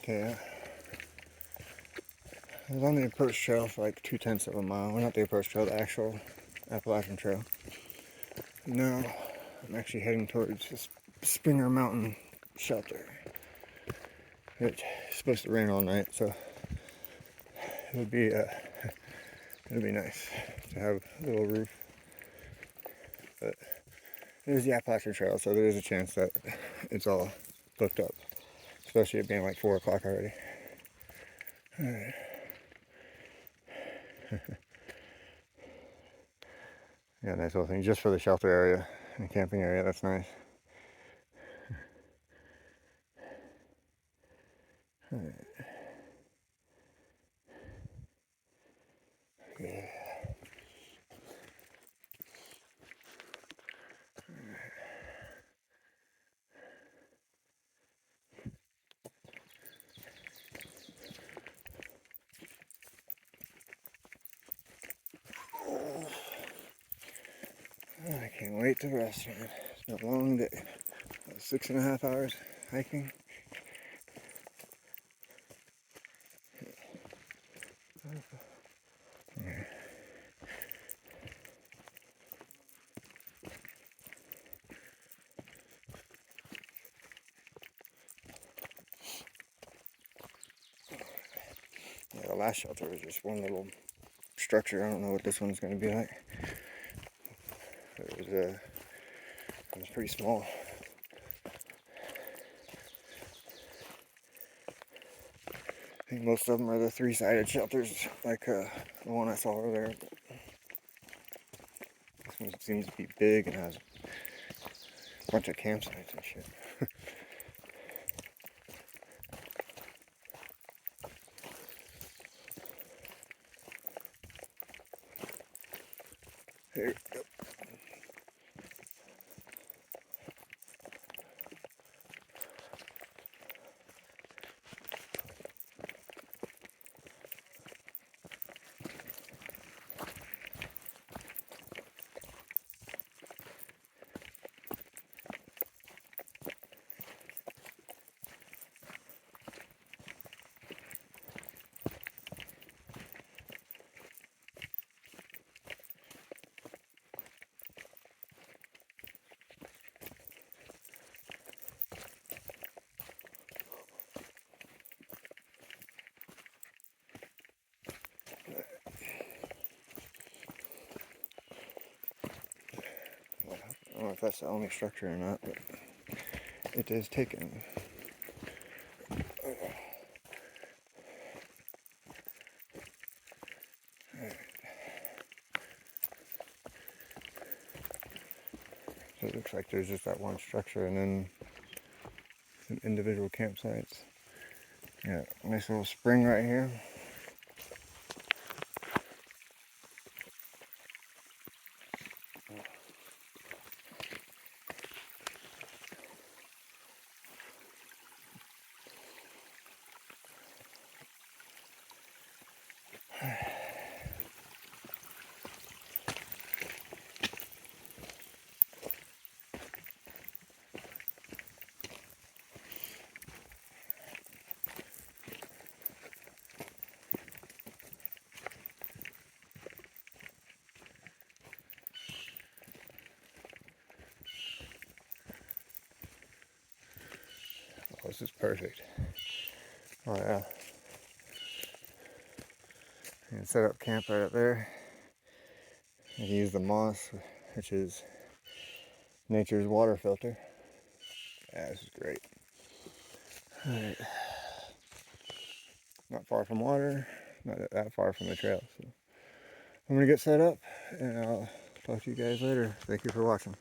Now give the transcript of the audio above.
Okay, I was on the approach trail for like 2/10 of a mile. Well, not the approach trail, the actual Appalachian Trail. Now I'm actually heading towards this Springer Mountain shelter. It's supposed to rain all night, so it'll be nice to have a little roof. But it is the Appalachian Trail, so there is a chance that it's all booked up, especially it being like 4 o'clock already. All right. Yeah, nice little thing just for the shelter area and camping area. That's nice. All right. Yeah. I can't wait to rest, man. It's been a long day. 6.5 hours hiking. Yeah. Yeah, the last shelter was just one little structure. I don't know what this one's going to be like. It was pretty small. I think most of them are the 3-sided shelters, like the one I saw over there. This one seems to be big and has a bunch of campsites and shit. Here we go. I don't know if that's the only structure or not, but it is taken. So it looks like there's just that one structure and then some individual campsites. Yeah, nice little spring right here. Oh, this is perfect. Oh yeah. You can set up camp right up there. You can use the moss, which is nature's water filter. Yeah, this is great. Alright. Not far from water, not that far from the trail. So I'm gonna get set up and I'll talk to you guys later. Thank you for watching.